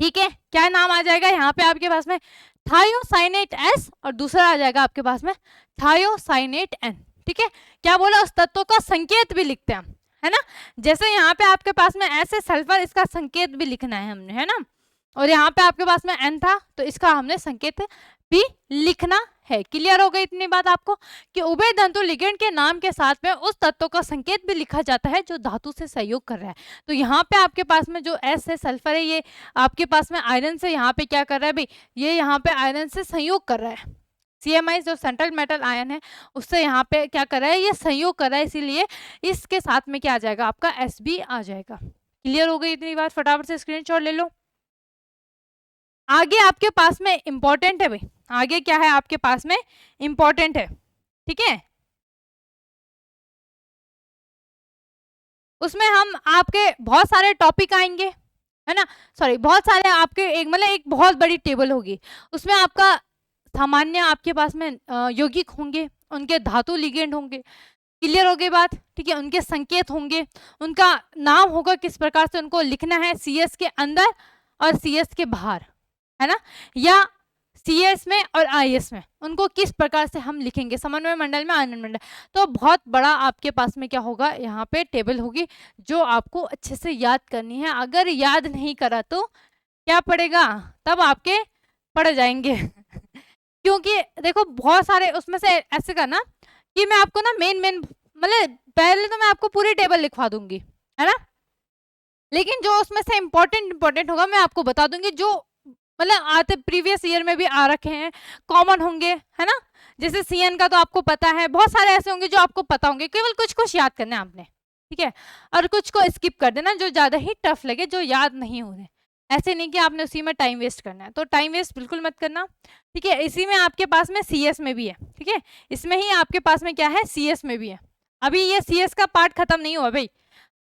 ठीक है। क्या नाम आ जाएगा यहाँ पे आपके पास में, थायोसाइनेट S, और दूसरा आ जाएगा आपके पास में थायोसाइनेट N, ठीक है। क्या बोला, उस तत्व का संकेत भी लिखते हैं, है ना। जैसे यहाँ पे आपके पास में ऐसे सल्फर, इसका संकेत भी लिखना है हमने, है ना, और यहाँ पे आपके पास में N था तो इसका हमने संकेत भी लिखना है। क्लियर हो गई इतनी बात आपको कि उभय दंतु लिगेंड के नाम के साथ में उस तत्व का संकेत भी लिखा जाता है जो धातु से सहयोग कर रहा है। तो यहाँ पे आपके पास में जो S है, सल्फर है, ये आपके पास में आयरन से यहाँ पे क्या कर रहा है भाई, ये यहाँ पे आयरन से संयोग कर रहा है। CMI जो सेंट्रल मेटल आयन है उससे यहाँ पे क्या कर रहा है, ये संयोग कर रहा है, इसीलिए इसके साथ में क्या आ जाएगा आपका SB आ जाएगा। क्लियर हो गई इतनी बात, फटाफट से स्क्रीनशॉट ले लो। आगे आपके पास में इंपॉर्टेंट है भाई, आगे क्या है आपके पास में, इंपॉर्टेंट है, ठीक है। उसमें हम आपके बहुत सारे टॉपिक आएंगे, है ना, सॉरी बहुत सारे आपके एक मतलब एक बहुत बड़ी टेबल होगी, उसमें आपका सामान्य आपके पास में यौगिक होंगे, उनके धातु लिगेंड होंगे। क्लियर हो गई बात, ठीक है। उनके संकेत होंगे, उनका नाम होगा, किस प्रकार से उनको लिखना है, CS के अंदर और CS के बाहर, है ना, या CS में और IS में उनको किस प्रकार से हम लिखेंगे, समन्वय मंडल में, आनंद मंडल। तो बहुत बड़ा आपके पास में क्या होगा, यहाँ पे टेबल होगी जो आपको अच्छे से याद करनी है। अगर याद नहीं करा तो क्या पड़ेगा, तब आपके पड़ जाएंगे क्योंकि देखो बहुत सारे उसमें से ऐसे करना कि मैं आपको ना मेन मेन मतलब पहले तो मैं आपको पूरी टेबल लिखवा दूंगी, है ना, लेकिन जो उसमें से इम्पोर्टेंट होगा मैं आपको बता दूंगी, जो मतलब आते प्रीवियस ईयर में भी आ रखे हैं, कॉमन होंगे, है ना। जैसे सीएन का तो आपको पता है, बहुत सारे ऐसे होंगे जो आपको पता होंगे, केवल कुछ कुछ याद करना है आपने, ठीक है, और कुछ को स्किप कर देना जो ज्यादा ही टफ लगे, जो याद नहीं हो रहे। ऐसे नहीं कि आपने उसी में टाइम वेस्ट करना है, तो टाइम वेस्ट बिल्कुल मत करना, ठीक है। इसी में आपके पास में सीएस में भी है, ठीक है, इसमें ही आपके पास में क्या है, सीएस में भी है। अभी ये सीएस का पार्ट खत्म नहीं हुआ भाई,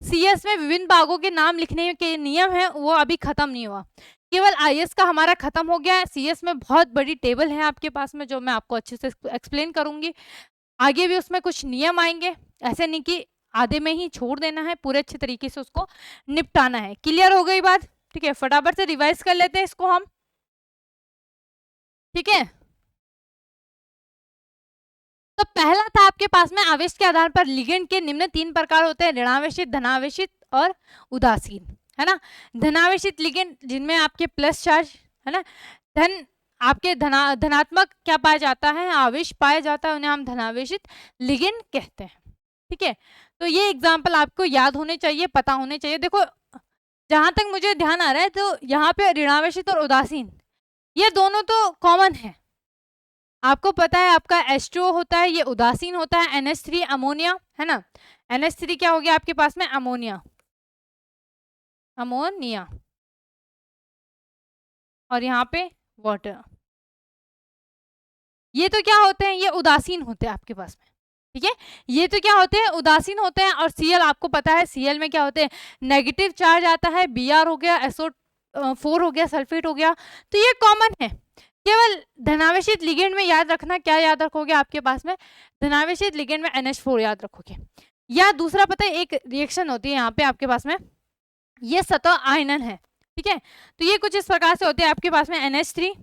सीएस में विभिन्न भागों के नाम लिखने के नियम है, वो अभी खत्म नहीं हुआ, केवल आईएएस का हमारा खत्म हो गया है। सीएस में बहुत बड़ी टेबल है आपके पास में, जो मैं आपको अच्छे से एक्सप्लेन करूंगी, आगे भी उसमें कुछ नियम आएंगे, ऐसे नहीं कि आधे में ही छोड़ देना है, पूरे अच्छे तरीके से उसको निपटाना है। क्लियर हो गई बात, ठीक है, फटाफट से रिवाइज कर लेते हैं इसको हम, ठीक है। तो पहला था आपके पास में आवेश के आधार पर लिगेंड के निम्न 3 प्रकार होते हैं, ऋणावेशित, धनावेशित और उदासीन, है ना। धनावेशित लिगेंड जिनमें आपके प्लस चार्ज, है ना, धन आपके धनात्मक क्या पाया जाता है, आवेश पाया जाता है, उन्हें हम धनावेशित लिगेंड कहते हैं, ठीक है। तो ये एग्जाम्पल आपको याद होने चाहिए, पता होने चाहिए। देखो जहां तक मुझे ध्यान आ रहा है तो यहाँ पे ऋणावेशित और उदासीन ये दोनों तो कॉमन है, आपको पता है आपका H2O होता है, ये उदासीन होता है, NH3 अमोनिया, है ना, NH3 क्या हो गया आपके पास में, अमोनिया, अमोनिया, और यहाँ पे वाटर, ये तो क्या होते हैं, ये उदासीन होते हैं आपके पास में, ठीक है, ये तो क्या होते हैं, उदासीन होते हैं। और Cl आपको पता है, Cl में क्या होते हैं, नेगेटिव चार्ज आता है, Br हो गया, SO4 हो गया, सल्फेट हो गया, तो ये कॉमन है। केवल धनावेशित लिगेंड में याद रखना, क्या याद रखोगे आपके पास में, धनावेशित लिगेंड में NH4 याद रखोगे। या दूसरा पता है, एक रिएक्शन होती है यहाँ पे आपके पास में, ये सतह आयनन है, ठीक है, तो ये कुछ इस प्रकार से होते हैं आपके पास में NH3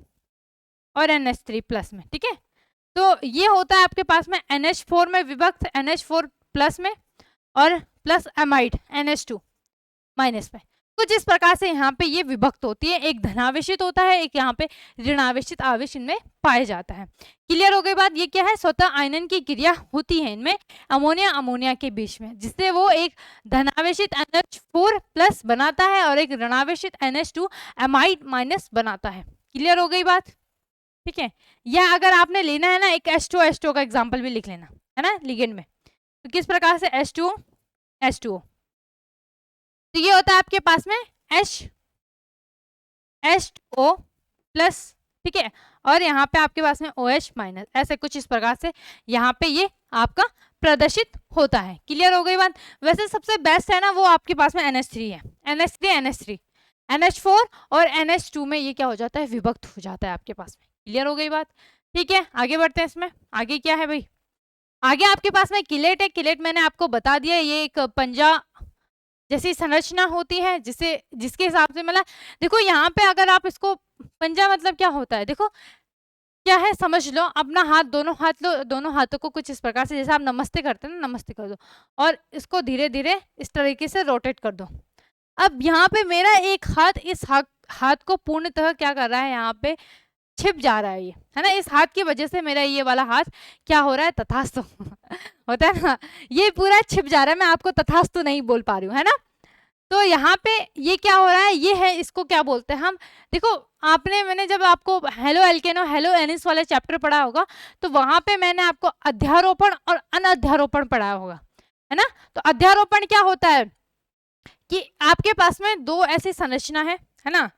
और NH3 प्लस में, ठीक है। तो ये होता है आपके पास में NH4 में विभक्त, NH4 प्लस में, और प्लस एमाइड NH2 माइनस में, कुछ इस प्रकार से यहाँ पे ये विभक्त होती है, एक धनावेशित होता है, एक यहाँ पे ऋणावेशित आवेश इनमें पाया जाता है। क्लियर हो गई बात, ये क्या है, स्वतः आयनन की क्रिया होती है इनमें अमोनिया अमोनिया के बीच में, जिससे वो एक धनावेशित NH4 प्लस बनाता है और एक ऋणावेशित NH2 एमाइड माइनस बनाता है। क्लियर हो गई बात, ठीक है। या अगर आपने लेना है ना, एक H2O का एग्जाम्पल भी लिख लेना, है ना, लिगेंड में, तो किस प्रकार से H2O, तो ये होता है आपके पास में H2O प्लस, ठीक है, और यहाँ पे आपके पास में OH माइनस, ऐसे कुछ इस प्रकार से यहाँ पे ये आपका प्रदर्शित होता है। क्लियर हो गई बात। वैसे सबसे बेस्ट है ना वो आपके पास में NH3 है, NH3 NH4 और NH2 में ये क्या हो जाता है, विभक्त हो जाता है आपके पास में। क्लियर हो गई बात, ठीक है, आगे बढ़ते हैं। इसमें आगे क्या है भाई, आगे आपके पास में किलेट है। किलेट मैंने आपको बता दिया, ये एक पंजा जैसी संरचना होती है, जिसके हिसाब से मतलब देखो यहाँ पे अगर आप इसको, पंजा मतलब क्या होता है, देखो क्या है, समझ लो, अपना हाथ, दोनों हाथ लो, दोनों हाथों को कुछ इस प्रकार से, जैसे आप नमस्ते करते हैं ना, नमस्ते कर दो, और इसको धीरे धीरे इस तरीके से रोटेट कर दो। अब यहाँ पे मेरा एक हाथ इस हाथ को पूर्णतः क्या कर रहा है, यहाँ पे छिप जा रहा है ये, है ना, इस हाथ की वजह से मेरा ये वाला हाथ क्या हो रहा है, तथास्तु होता है ना, ये पूरा छिप जा रहा है, मैं आपको तथास्तु नहीं बोल पा रही हूँ, है ना। तो यहाँ पे ये क्या हो रहा है, ये है, इसको क्या बोलते हैं हम, देखो मैंने जब आपको हेलो एल्केनो हेलो एनिस वाले चैप्टर पढ़ा होगा, तो वहां पे मैंने आपको अध्यारोपण और अनअध्यारोपण पढ़ाया होगा, है ना। तो अध्यारोपण क्या होता है कि आपके पास में दो ऐसी संरचना है ना,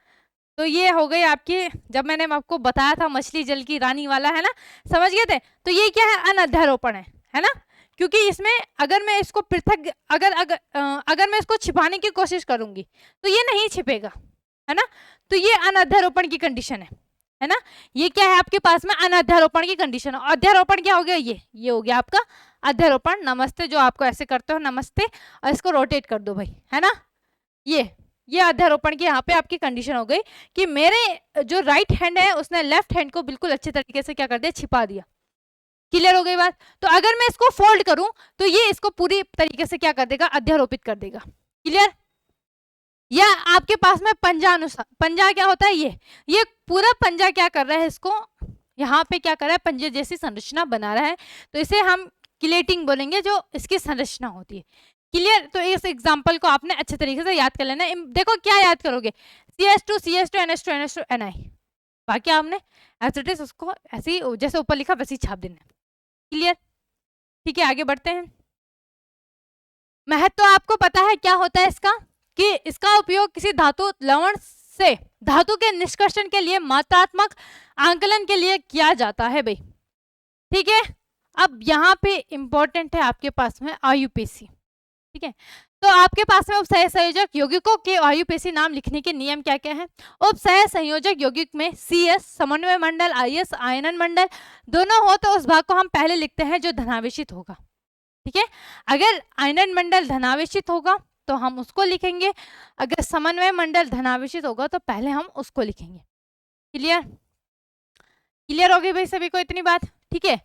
तो ये हो गई आपकी, जब मैंने आपको बताया था मछली जल की रानी वाला, है ना, समझ गए थे। तो ये क्या है, अनअध्यारोपण है ना, क्योंकि इसमें अगर मैं इसको पृथक, अगर मैं इसको छिपाने की कोशिश करूंगी तो ये नहीं छिपेगा, है ना, तो ये अनअध्यारोपण की कंडीशन है ना। ये क्या है आपके पास में, अनअध्यारोपण की कंडीशन। अध्यारोपण क्या हो गया, ये हो गया आपका अध्यारोपण। नमस्ते जो आपको ऐसे करते हो नमस्ते, और इसको रोटेट कर दो भाई, है ना, ये अध्यारोपण की यहाँ पे आपकी कंडीशन हो गई कि मेरे जो राइट हैंड है उसने लेफ्ट हैंड को बिल्कुल अच्छे तरीके से क्या कर दिया, छिपा दिया। क्लियर हो गई बात। तो अगर मैं इसको फोल्ड करूं तो ये इसको पूरी तरीके से क्या कर देगा, अध्यारोपित कर देगा। क्लियर, या आपके पास में पंजा अनुसार, पंजा क्या होता है, ये पूरा पंजा क्या कर रहा है, इसको यहाँ पे क्या कर रहा है, पंजे जैसी संरचना बना रहा है, तो इसे हम किलेटिंग बोलेंगे, जो इसकी संरचना होती है। क्लियर? तो इस एग्जांपल को आपने अच्छे तरीके से याद कर लेना। देखो क्या याद करोगे, CH2 CH2 NH2 NH2 Ni, बाकी आपने एज इट इज उसको ऐसे ही जैसे ऊपर लिखा वैसे ही छाप देना। क्लियर? ठीक है, आगे बढ़ते हैं। महत्व आपको पता है क्या होता है इसका, कि इसका उपयोग किसी धातु लवण से धातु के निष्कर्षण के लिए मात्रात्मक आंकलन के लिए किया जाता है भाई। ठीक है, अब यहाँ पे इंपॉर्टेंट है आपके पास में आयुपेशी। ठीक है, तो आपके पास में उपसह संयोजक यौगिकों के आयुपेशी नाम लिखने के नियम क्या क्या है। उपसह संयोजक यौगिक में CS समन्वय मंडल, IS आयनन मंडल दोनों हो तो उस भाग को हम पहले लिखते हैं जो धनावेशित होगा। ठीक है, अगर आयनन मंडल धनावेशित होगा तो हम उसको लिखेंगे, अगर समन्वय मंडल धनावेशित होगा तो पहले हम उसको लिखेंगे। क्लियर? क्लियर होगी भाई सभी को इतनी बात? ठीक है,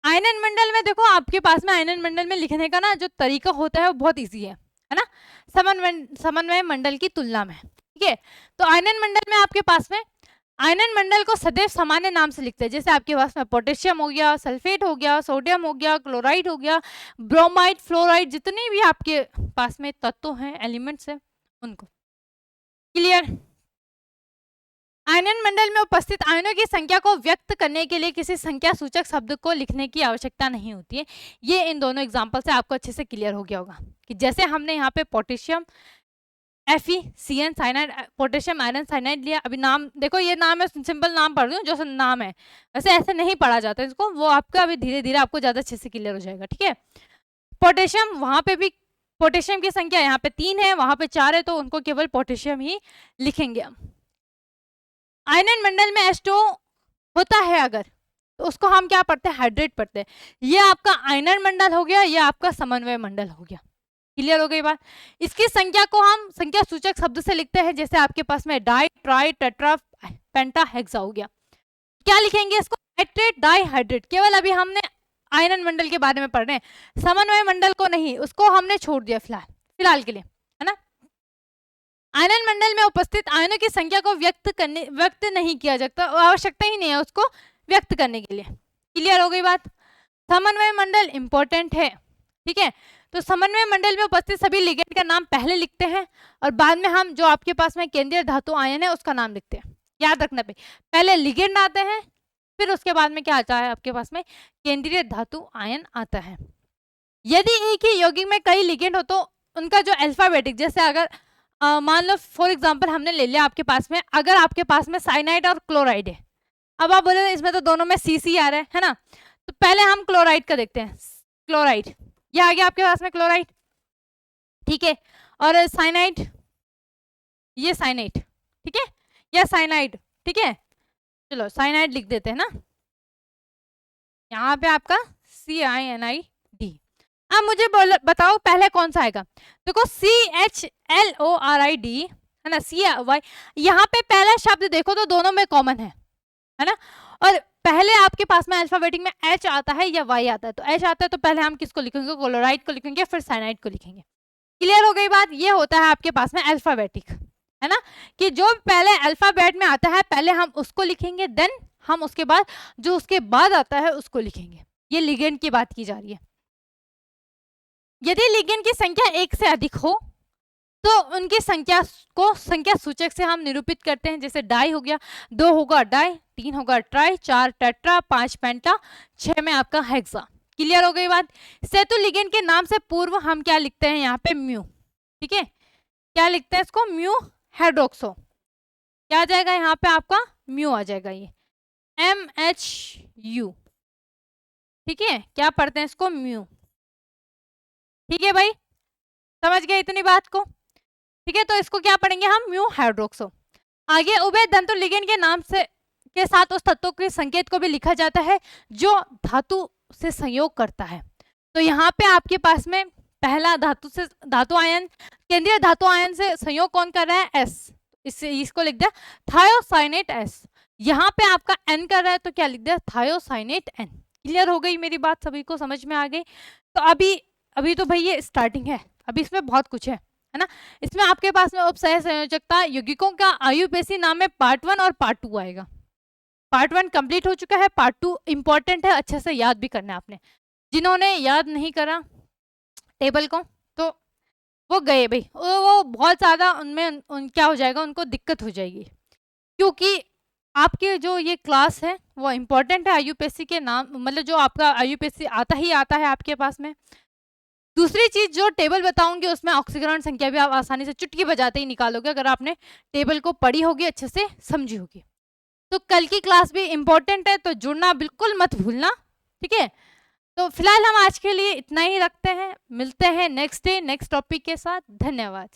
आयनन मंडल में देखो आपके पास में आयनन मंडल में लिखने का ना जो तरीका होता है वो बहुत इजी है ना, समन्वय मंडल की तुलना में। ठीक है, तो आयनन मंडल में आपके पास में आयनन मंडल को सदैव सामान्य नाम से लिखते हैं, जैसे आपके पास में पोटेशियम हो गया, सल्फेट हो गया, सोडियम हो गया, क्लोराइड हो गया, ब्रोमाइड, फ्लोराइड, जितने भी आपके पास में तत्व हैं, एलिमेंट्स हैं, उनको। क्लियर? आयनन मंडल में उपस्थित आयनों की संख्या को व्यक्त करने के लिए किसी संख्या सूचक शब्द को लिखने की आवश्यकता नहीं होती है। ये इन दोनों एग्जाम्पल से आपको अच्छे से क्लियर हो गया होगा कि जैसे हमने यहाँ पे potassium FeCN cyanide, potassium iron cyanide लिया। अभी नाम देखो, ये नाम है, सिंपल नाम पढ़ रही हूँ जो नाम है, वैसे ऐसे नहीं पढ़ा जाता इसको, वो आपका अभी धीरे धीरे आपको ज्यादा अच्छे से क्लियर हो जाएगा। ठीक है, पोटेशियम, वहां पे भी पोटेशियम की संख्या यहाँ पे 3 है, वहां पे 4 है, तो उनको केवल पोटेशियम ही लिखेंगे हम। आयनन मंडल में H2 होता है अगर, तो उसको हम क्या पढ़ते हैं, हाइड्रेट पढ़ते हैं। ये आपका आयनन मंडल हो गया, ये आपका समन्वय मंडल हो गया। क्लियर हो गई बात? इसकी संख्या को हम संख्या सूचक शब्द से लिखते हैं, जैसे आपके पास में डाई, ट्राई, टेट्रा, पेंटा, हेक्सा हो गया। क्या लिखेंगे इसको, हाइड्रेट, डाई हाइड्रेट। केवल अभी हमने आयनन मंडल के बारे में पढ़ रहे हैं, समन्वय मंडल को नहीं, उसको हमने छोड़ दिया फिलहाल के लिए, है ना। आयनन मंडल में उपस्थित आयनों की संख्या को व्यक्त नहीं किया जाता, आवश्यकता ही नहीं है उसको व्यक्त करने के लिए। क्लियर हो गई बात? समन्वय मंडल इंपॉर्टेंट है। ठीक है, तो समन्वय मंडल में उपस्थित सभी लिगेंड का नाम पहले लिखते हैं और बाद में हम जो आपके पास में केंद्रीय धातु आयन है उसका नाम लिखते हैं। याद रखना पे, पहले लिगेंड आते हैं, फिर उसके बाद में क्या आता है आपके पास में, केंद्रीय धातु आयन आता है। यदि एक ही यौगिक में कई लिगेंड हो तो उनका जो अल्फाबेटिक, जैसे अगर मान लो फॉर एग्जांपल हमने ले लिया आपके पास में, अगर आपके पास में साइनाइड और क्लोराइड है, अब आप बोले इसमें तो दोनों में CC आ रहा है ना, तो पहले हम क्लोराइड का देखते हैं। क्लोराइड, ये आ गया आपके पास में क्लोराइड। ठीक है, और साइनाइड, ये साइनाइड, ठीक है, या साइनाइड। ठीक है, चलो साइनाइड लिख देते हैं ना, यहाँ पे आपका CINID। अब मुझे बताओ पहले कौन सा आएगा। देखो CHLORID है ना, CY, यहाँ पे पहला शब्द देखो तो दोनों में कॉमन है ना, और पहले आपके पास में अल्फाबेटिक में H आता है या Y आता है, तो H आता है तो पहले हम किसको लिखेंगे, क्लोराइड को लिखेंगे, फिर साइनाइड को लिखेंगे। क्लियर हो गई बात? ये होता है आपके पास में अल्फाबेटिक, है ना, कि जो पहले अल्फाबेट में आता है पहले हम उसको लिखेंगे, देन हम उसके बाद जो उसके बाद आता है उसको लिखेंगे। ये लिगेंड की बात की जा रही है। यदि लिगेंड की संख्या 1 से अधिक हो तो उनकी संख्या को संख्या सूचक से हम निरूपित करते हैं, जैसे डाई हो गया, 2 होगा डाई, 3 होगा ट्राई, 4 टेट्रा, 5 पेंटा, 6 में आपका हेक्सा। क्लियर हो गई बात? सेतु लिगेंड के नाम से पूर्व हम क्या लिखते हैं यहाँ पे, म्यू। ठीक है, क्या लिखते हैं इसको, म्यू हाइड्रोक्सो। क्या आ जाएगा यहाँ पे आपका, म्यू आ जाएगा, ये MHU। ठीक है, क्या पढ़ते हैं इसको, म्यू। ठीक है भाई, समझ गए इतनी बात को? ठीक है, तो इसको क्या पढ़ेंगे हम, म्यू हाइड्रोक्सो। आगे उभय दंतु लिगेंड के नाम से के साथ उस तत्व के संकेत को भी लिखा जाता है जो धातु से संयोग करता है। तो यहाँ पे आपके पास में पहला धातु आयन, केंद्रीय धातु आयन से संयोग कौन कर रहा है, S, इसको लिख दिया थायोसाइनेट S। यहाँ पे आपका N कर रहा है तो क्या लिख दिया, थायोसाइनेट N। क्लियर हो गई मेरी बात, सभी को समझ में आ गई? तो अभी तो भाई ये स्टार्टिंग है, अभी इसमें बहुत कुछ है है ना। इसमें आपके पास में उपसह संयोजकता यौगिकों का आयुपेशी नाम में पार्ट 1 और पार्ट 2 आएगा। पार्ट 1 कंप्लीट हो चुका है, पार्ट 2 इंपॉर्टेंट है, अच्छे से याद भी करना है आपने। जिन्होंने याद नहीं करा टेबल को तो वो गए भाई, वो बहुत ज़्यादा उनमें क्या हो जाएगा, उनको दिक्कत हो जाएगी, क्योंकि आपके जो ये क्लास है वो इम्पोर्टेंट है आईयूपीएससी के नाम, मतलब जो आपका आईयूपीएससी आता ही आता है आपके पास में। दूसरी चीज जो टेबल बताऊंगी उसमें ऑक्सीकरण संख्या भी आप आसानी से चुटकी बजाते ही निकालोगे अगर आपने टेबल को पढ़ी होगी, अच्छे से समझी होगी। तो कल की क्लास भी इम्पोर्टेंट है, तो जुड़ना बिल्कुल मत भूलना, ठीक है। तो फिलहाल हम आज के लिए इतना ही रखते हैं, मिलते हैं नेक्स्ट डे नेक्स्ट टॉपिक के साथ। धन्यवाद।